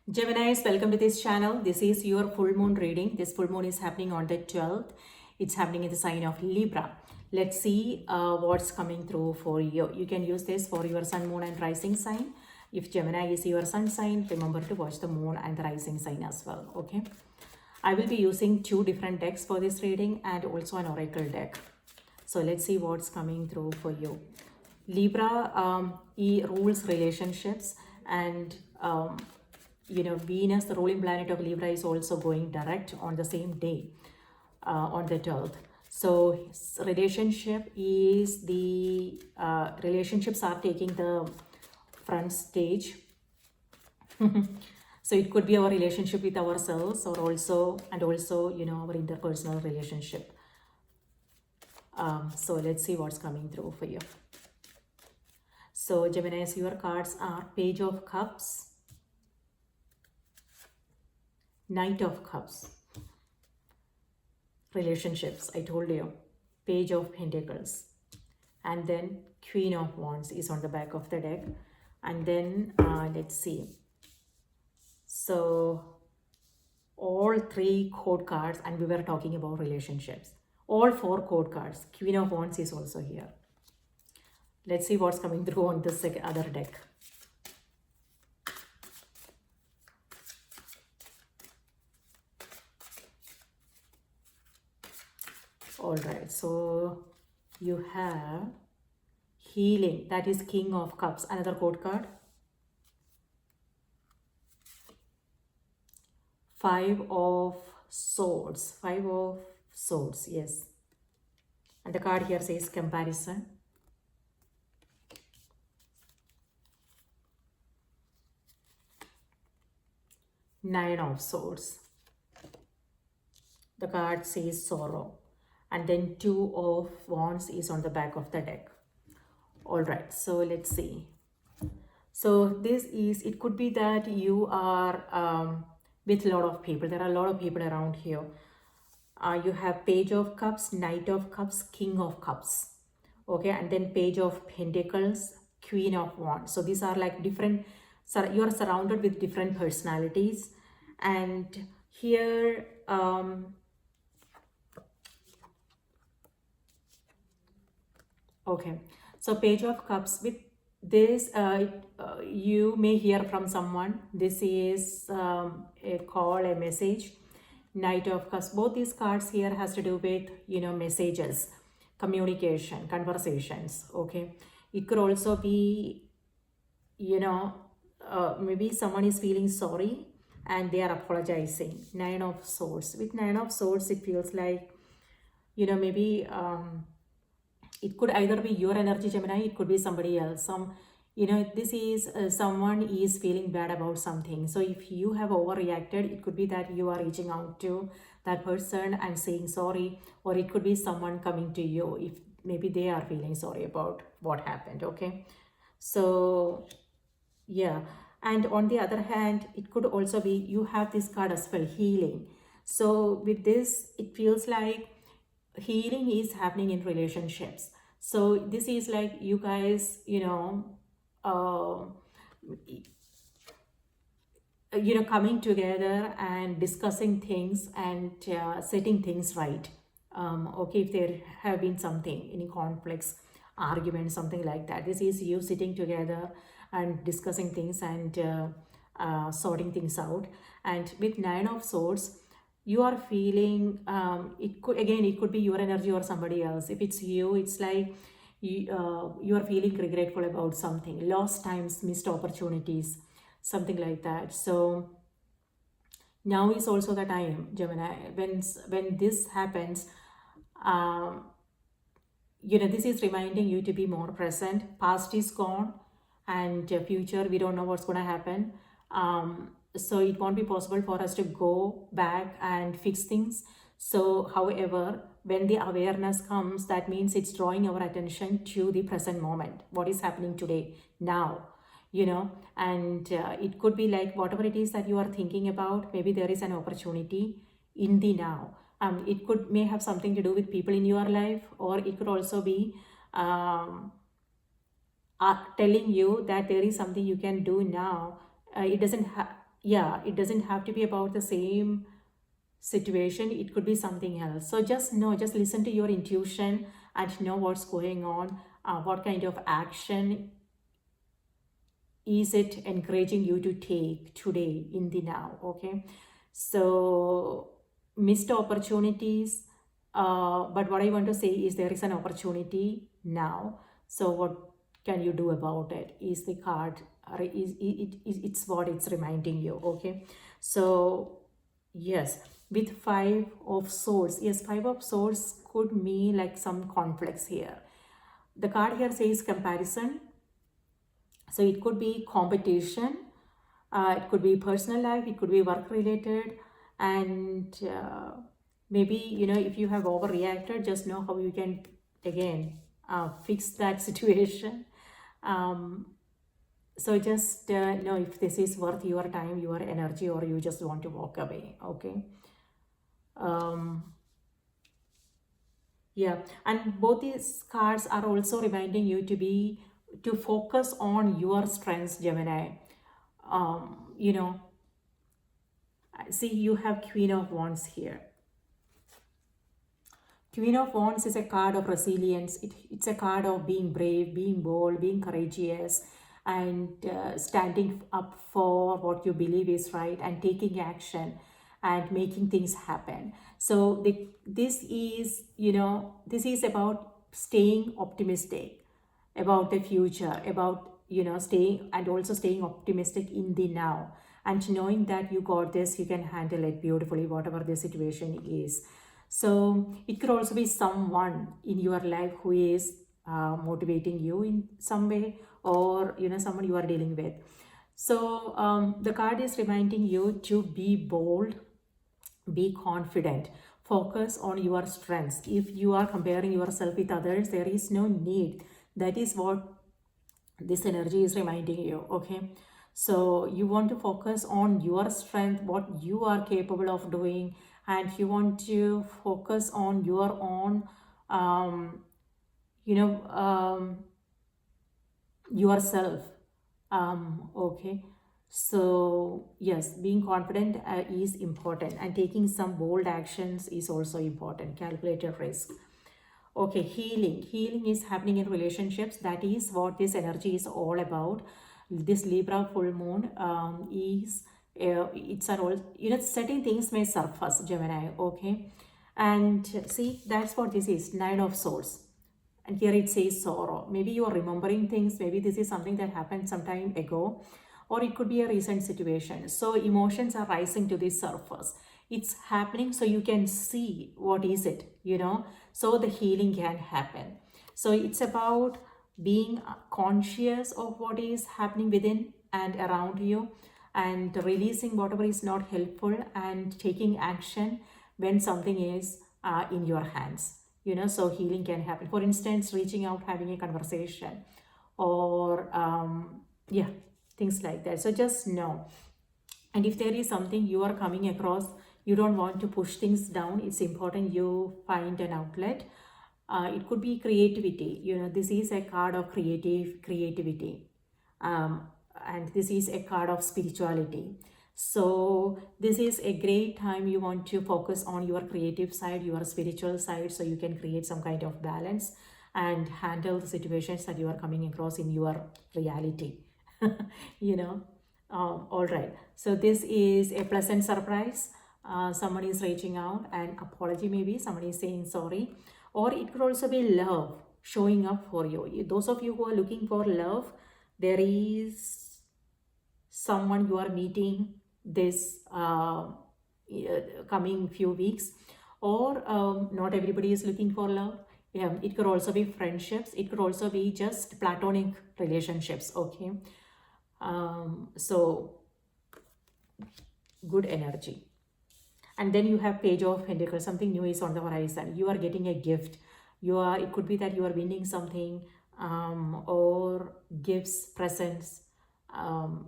Geminis, welcome to this channel. This is your full moon reading. This full moon is happening on the 12th. It's happening in the sign of Libra. Let's see what's coming through for you. You can use this for your sun, moon and rising sign. If Gemini is your sun sign, remember to watch the moon and the rising sign as well. Okay. I will be using two different decks for this reading and also an oracle deck. So let's see what's coming through for you. Libra rules relationships, and Venus, the ruling planet of Libra, is also going direct on the same day, on the 12th. So relationship is the relationships are taking the front stage. So it could be our relationship with ourselves, or also our interpersonal relationship. So let's see what's coming through for you. So Geminis, your cards are Page of Cups, Knight of Cups, relationships, I told you, Page of Pentacles, and then Queen of Wands is on the back of the deck. And then let's see. So all three code cards, and we were talking about relationships. All four code cards, Queen of Wands is also here. Let's see what's coming through on this other deck. All right, so you have healing, that is King of Cups, another code card. Five of Swords, yes. And the card here says comparison. Nine of Swords. The card says sorrow. And then Two of Wands is on the back of the deck. All right, so let's see. So this is, it could be that you are with a lot of people. There are a lot of people around here. You have Page of Cups, Knight of Cups, King of Cups. Okay, and then Page of Pentacles, Queen of Wands. So these are like different, you are surrounded with different personalities. And here, okay, so Page of Cups, with this, you may hear from someone. This is a call, a message. Knight of Cups, both these cards here has to do with, messages, communication, conversations, okay? It could also be, maybe someone is feeling sorry and they are apologizing. Nine of Swords. With Nine of Swords, it feels like, maybe it could either be your energy, Gemini, it could be somebody else. This is someone is feeling bad about something. So if you have overreacted, it could be that you are reaching out to that person and saying sorry, or it could be someone coming to you if maybe they are feeling sorry about what happened, okay? So yeah, and on the other hand, it could also be you have this card as well, healing. So with this, it feels like healing is happening in relationships. So this is like you guys, coming together and discussing things and setting things right. Okay, if there have been something, any conflicts, argument, something like that, this is you sitting together and discussing things and sorting things out. And with Nine of Swords, you are feeling, it could be your energy or somebody else. If it's you, it's like you are feeling regretful about something, lost times, missed opportunities, something like that. So now is also the time, Gemini, when this happens, this is reminding you to be more present. Past is gone, and future, we don't know what's going to happen. So it won't be possible for us to go back and fix things. So however, when the awareness comes, that means it's drawing our attention to the present moment, what is happening today, now, and it could be like whatever it is that you are thinking about, maybe there is an opportunity in the now. It may have something to do with people in your life, or it could also be telling you that there is something you can do now. It doesn't yeah, it doesn't have to be about the same situation, it could be something else. So just know, just listen to your intuition and know what's going on, what kind of action is it encouraging you to take today in the now. Okay, so missed opportunities, but what I want to say is there is an opportunity now. So what can you do about it is the card, it's what it's reminding you. Okay, so yes, with Five of Swords, yes, Five of Swords could mean like some conflicts here. The card here says comparison, so it could be competition, it could be personal life, it could be work related, and maybe, you know, if you have overreacted, just know how you can again fix that situation. Um, so just know if this is worth your time, your energy, or you just want to walk away. Okay. Um, yeah, and both these cards are also reminding you to focus on your strengths, Gemini. You know, see, you have Queen of Wands here. Queen of Wands is a card of resilience. It's a card of being brave, being bold, being courageous, and standing up for what you believe is right and taking action and making things happen. So this is, you know, this is about staying optimistic about the future, about, you know, staying and also staying optimistic in the now, and knowing that you got this, you can handle it beautifully, whatever the situation is. So it could also be someone in your life who is motivating you in some way, or, you know, someone you are dealing with. So the card is reminding you to be bold, be confident, focus on your strengths. If you are comparing yourself with others, there is no need. That is what this energy is reminding you. Okay, so you want to focus on your strength, what you are capable of doing, and you want to focus on your own you know yourself. Okay, so yes, being confident is important, and taking some bold actions is also important. Calculated risk. Okay, healing. Healing is happening in relationships. That is what this energy is all about. This Libra full moon is, it's a role, you know, certain things may surface, Gemini. Okay, and see, that's what this is. Nine of Swords. And here it says sorrow. Maybe you are remembering things. Maybe this is something that happened some time ago, or it could be a recent situation. So emotions are rising to the surface. It's happening so you can see what is it, you know, so the healing can happen. So it's about being conscious of what is happening within and around you, and releasing whatever is not helpful, and taking action when something is in your hands, you know, so healing can happen. For instance, reaching out, having a conversation, or yeah, things like that. So just know. And if there is something you are coming across, you don't want to push things down, it's important you find an outlet. It could be creativity, you know, this is a card of creativity, and this is a card of spirituality. So this is a great time you want to focus on your creative side, your spiritual side, so you can create some kind of balance and handle the situations that you are coming across in your reality. You know, all right, so this is a pleasant surprise. Someone is reaching out, an apology, maybe someone is saying sorry, or it could also be love showing up for you. Those of you who are looking for love, there is someone you are meeting this coming few weeks, or not everybody is looking for love. Yeah, it could also be friendships, it could also be just platonic relationships. Okay, so good energy. And then you have Page of Pentacles, something new is on the horizon, you are getting a gift, you are, it could be that you are winning something, or gifts, presents.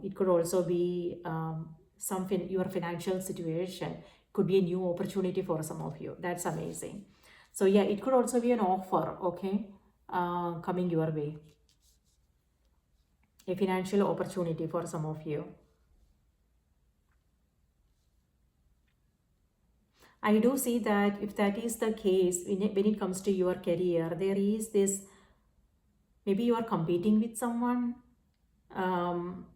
It could also be your financial situation, could be a new opportunity for some of you. That's amazing. So yeah, it could also be an offer. Okay, coming your way, a financial opportunity for some of you. I do see that if that is the case, when it comes to your career, there is this, maybe you are competing with someone. Um,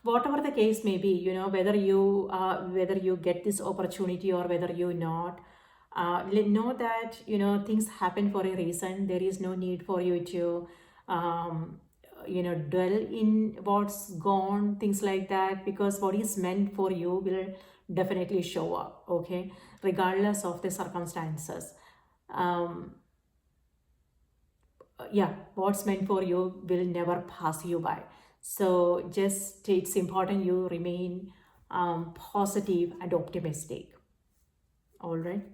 Whatever the case may be, whether you get this opportunity or whether you not, know that things happen for a reason. There is no need for you to um, dwell in what's gone, things like that, because what is meant for you will definitely show up, okay, regardless of the circumstances. um, yeah, what's meant for you will never pass you by. So just, it's important you remain positive and optimistic. All right.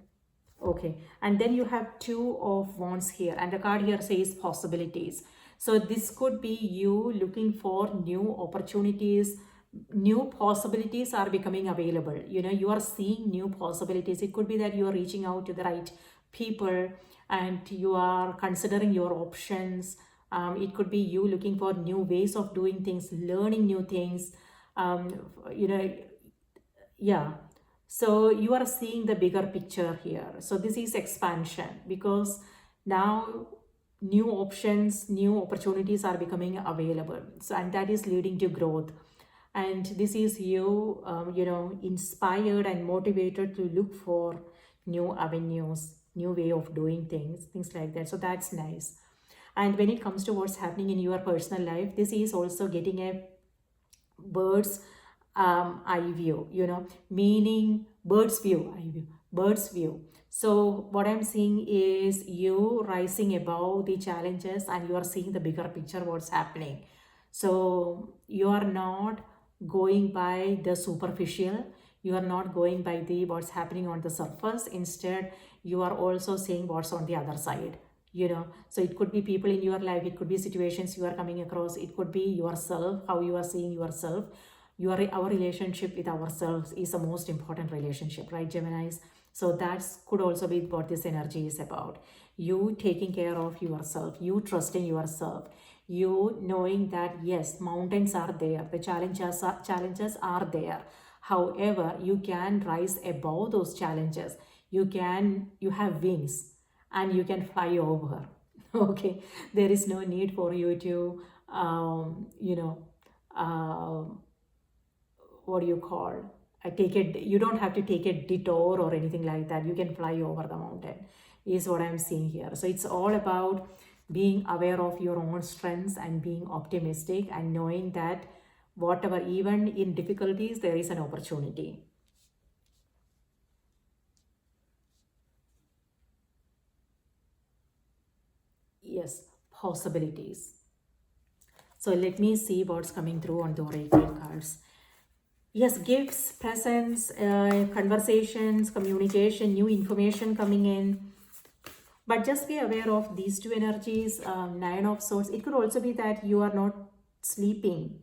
Okay, and then you have two of wands here, and the card here says possibilities. So this could be you looking for new opportunities. New possibilities are becoming available. You are seeing new possibilities. It could be that you are reaching out to the right people and you are considering your options. It could be you looking for new ways of doing things, learning new things. Um, you know, yeah, so you are seeing the bigger picture here. So this is expansion, because now new options, new opportunities are becoming available. So, and that is leading to growth. And this is you, inspired and motivated to look for new avenues, new way of doing things like that. So that's nice. And when it comes to what's happening in your personal life, this is also getting a bird's eye view, meaning bird's view. So what I'm seeing is you rising above the challenges and you are seeing the bigger picture, what's happening. So you are not going by the superficial, you are not going by the what's happening on the surface. Instead, you are also seeing what's on the other side. So it could be people in your life, it could be situations you are coming across, it could be yourself, how you are seeing yourself. Our relationship with ourselves is the most important relationship, right, Geminis? So that could also be what this energy is about. You taking care of yourself, you trusting yourself, you knowing that yes, mountains are there, the challenges are there. However, you can rise above those challenges. You have wings and you can fly over. Okay, there is no need for you to uh, what do you call, take it, you don't have to take a detour or anything like that. You can fly over the mountain, is what I'm seeing here. So it's all about being aware of your own strengths and being optimistic and knowing that whatever, even in difficulties, there is an opportunity. Yes, possibilities. So let me see what's coming through on the oracle cards. Yes, gifts, presents, conversations, communication, new information coming in. But just be aware of these two energies, Nine of Swords. It could also be that you are not sleeping,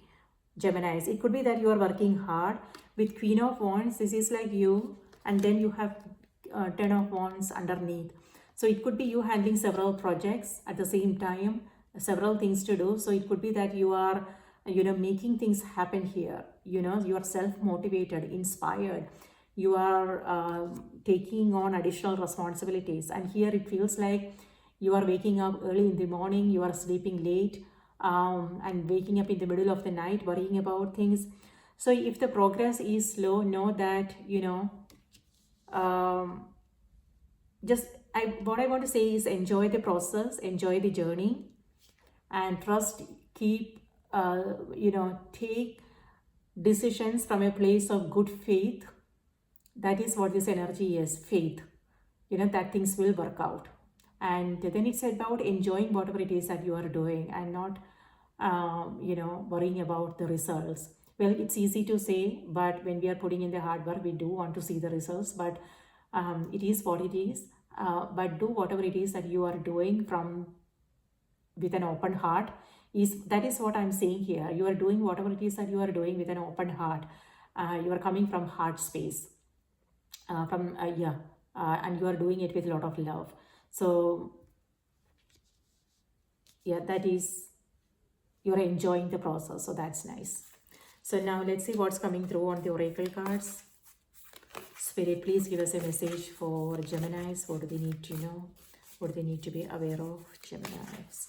Geminis. It could be that you are working hard. With Queen of Wands, this is like you, and then you have Ten of Wands underneath. So it could be you handling several projects at the same time, several things to do. So it could be that you are, making things happen here. You are self-motivated, inspired. You are taking on additional responsibilities. And here it feels like you are waking up early in the morning, you are sleeping late, and waking up in the middle of the night, worrying about things. So if the progress is slow, know that, um, just what I want to say is enjoy the process, enjoy the journey, and trust. Keep, take decisions from a place of good faith. That is what this energy is, faith. That things will work out. And then it's about enjoying whatever it is that you are doing and not, worrying about the results. Well, it's easy to say, but when we are putting in the hard work, we do want to see the results. But it is what it is. But do whatever it is that you are doing from with an open heart. That is what I'm saying here. You are doing whatever it is that you are doing with an open heart. You are coming from heart space, and you are doing it with a lot of love. So yeah, that is you're enjoying the process, so that's nice. So now let's see what's coming through on the oracle cards. Spirit, please give us a message for Geminis. What do they need to know? What do they need to be aware of? Geminis.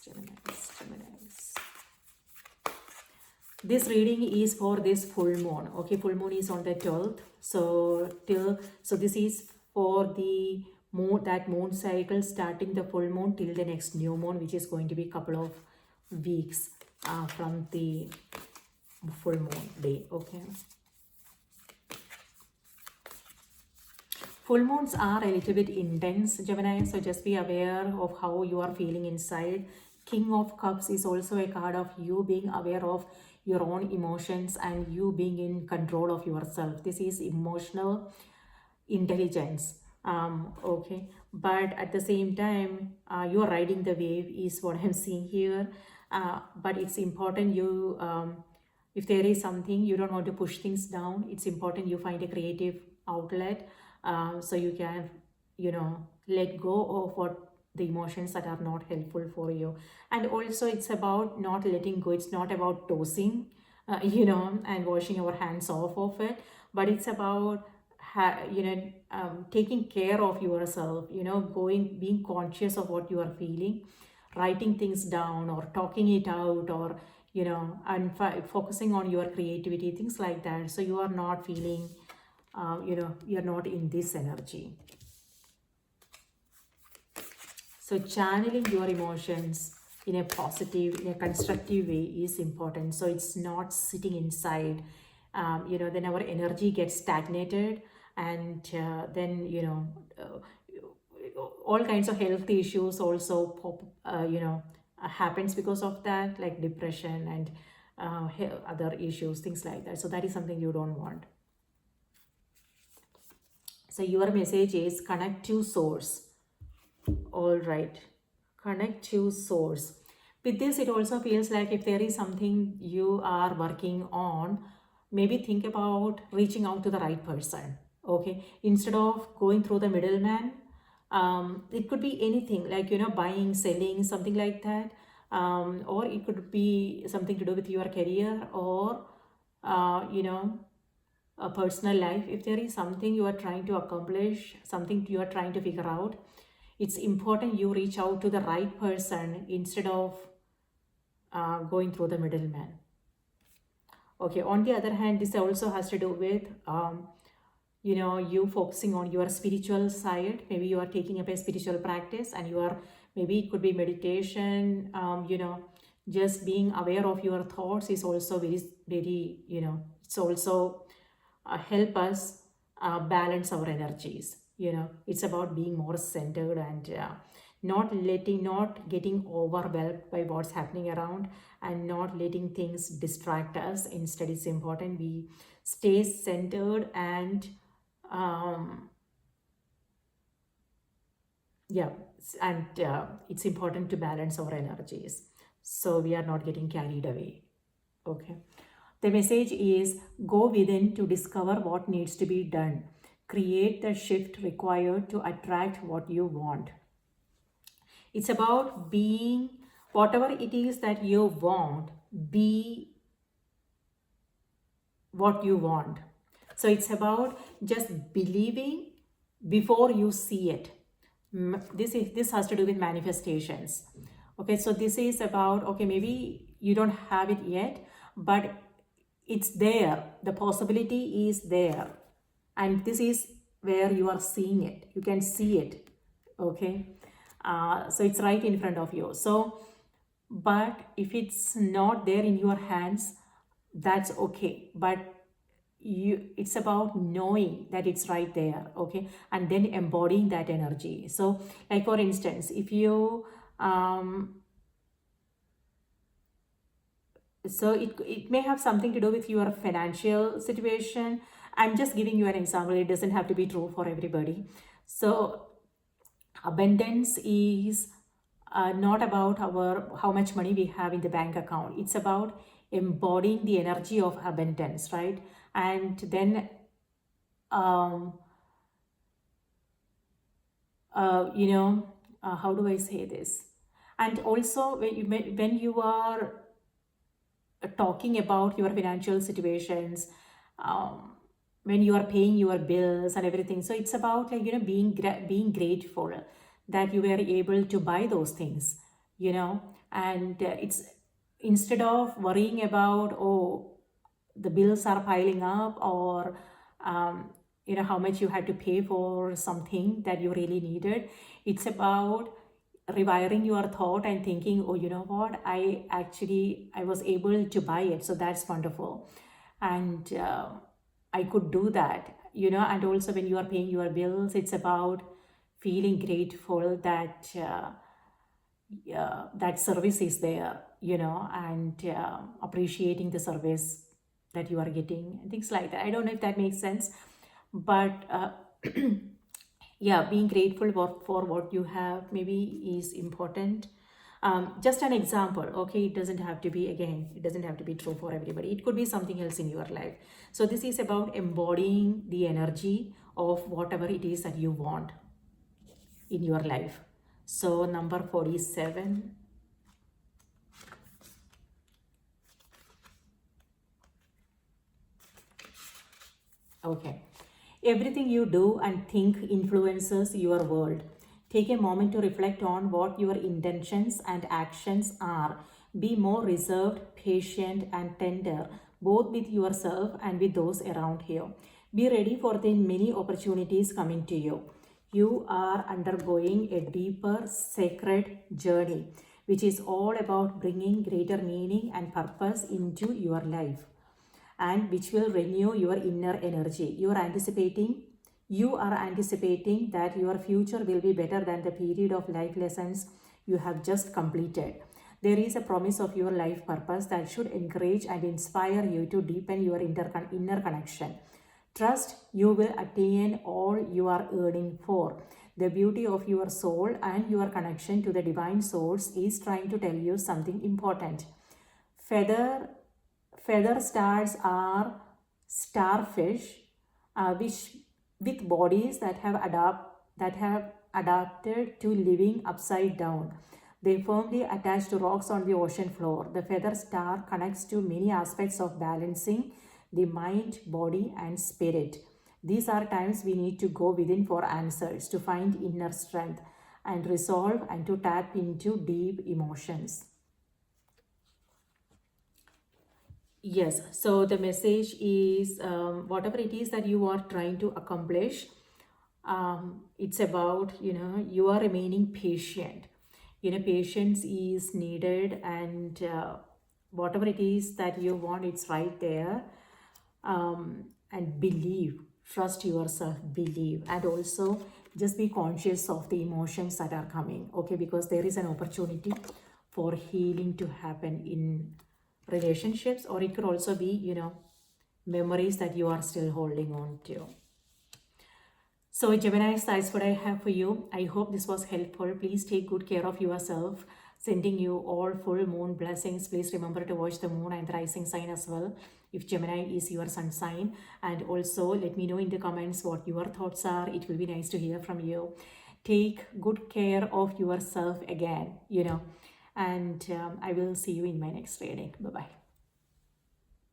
This reading is for this full moon. Okay, full moon is on the 12th. So this is for the moon, that moon cycle starting the full moon till the next new moon, which is going to be a couple of weeks from the full moon day. Okay. Full moons are a little bit intense, Gemini, so just be aware of how you are feeling inside. King of Cups is also a card of you being aware of your own emotions and you being in control of yourself. This is emotional intelligence. Okay, but at the same time, you are riding the wave is what I'm seeing here. But it's important you, if there is something you don't want to push things down, it's important you find a creative outlet, so you can, let go of what the emotions that are not helpful for you. And also it's about not letting go. It's not about tossing, and washing our hands off of it, but it's about taking care of yourself, being conscious of what you are feeling, writing things down or talking it out, or and focusing on your creativity, things like that, so you are not feeling, you're not in this energy. So channeling your emotions in a positive, in a constructive way is important. So it's not sitting inside. Then our energy gets stagnated, and then all kinds of health issues also pop, happens because of that, like depression and other issues, things like that. So that is something you don't want. So your message is connect to source. All right, connect to source. With this, it also feels like if there is something you are working on, maybe think about reaching out to the right person. Okay, instead of going through the middleman. It could be anything, like buying, selling, something like that, or it could be something to do with your career, or a personal life. If there is something you are trying to accomplish, something you are trying to figure out, it's important you reach out to the right person instead of going through the middleman. Okay, on the other hand, this also has to do with you focusing on your spiritual side. Maybe you are taking up a spiritual practice, and you are, maybe it could be meditation, just being aware of your thoughts is also very, very, it's also help us balance our energies. It's about being more centered and not getting overwhelmed by what's happening around, and not letting things distract us. Instead, it's important we stay centered, and it's important to balance our energies so we are not getting carried away. Okay. The message is go within to discover what needs to be done. Create the shift required to attract what you want. It's about being, whatever it is that you want, be what you want. So it's about just believing before you see it. This has to do with manifestations. Okay, so this is about, okay, maybe you don't have it yet, but it's there. The possibility is there. And this is where you are seeing it. You can see it. Okay. So it's right in front of you. So, but if it's not there in your hands, that's okay. But it's about knowing that it's right there. Okay. And then embodying that energy. So like, for instance, if you, so it may have something to do with your financial situation. I'm just giving you an example. It doesn't have to be true for everybody. So abundance is not about how much money we have in the bank account. It's about embodying the energy of abundance, right? And then how do I say this? And also when you are talking about your financial situations, um, when you are paying your bills and everything. So it's about like, being grateful that you were able to buy those things, and it's instead of worrying about, oh, the bills are piling up, or um, how much you had to pay for something that you really needed. It's about rewiring your thought and thinking, oh, you know what, I was able to buy it, so that's wonderful, and I could do that, and also when you are paying your bills, it's about feeling grateful that that service is there, and appreciating the service that you are getting and things like that. I don't know if that makes sense, but yeah, being grateful for what you have maybe is important. Just an example, okay, it doesn't have to be, again, it doesn't have to be true for everybody. It could be something else in your life. So this is about embodying the energy of whatever it is that you want in your life. So number 47. Okay. Everything you do and think influences your world. Take a moment to reflect on what your intentions and actions are. Be more reserved, patient, and tender, both with yourself and with those around you. Be ready for the many opportunities coming to you. You are undergoing a deeper, sacred journey, which is all about bringing greater meaning and purpose into your life, and which will renew your inner energy. You are anticipating that your future will be better than the period of life lessons you have just completed. There is a promise of your life purpose that should encourage and inspire you to deepen your inner connection. Trust you will attain all you are yearning for. The beauty of your soul and your connection to the divine source is trying to tell you something important. Feather stars are starfish, which with bodies that have adapted to living upside down. They firmly attach to rocks on the ocean floor. The feather star connects to many aspects of balancing the mind, body, and spirit. These are times we need to go within for answers, to find inner strength and resolve, and to tap into deep emotions. Yes, so the message is, whatever it is that you are trying to accomplish, it's about, you are remaining patient. Patience is needed, and whatever it is that you want, it's right there. And believe, trust yourself, believe, and also just be conscious of the emotions that are coming, okay, because there is an opportunity for healing to happen in relationships, or it could also be, memories that you are still holding on to. So Gemini, that's what I have for you. I hope this was helpful. Please take good care of yourself. Sending you all full moon blessings. Please remember to watch the moon and the rising sign as well, if Gemini is your sun sign. And also let me know in the comments what your thoughts are. It will be nice to hear from you. Take good care of yourself again, and I will see you in my next reading. Bye-bye.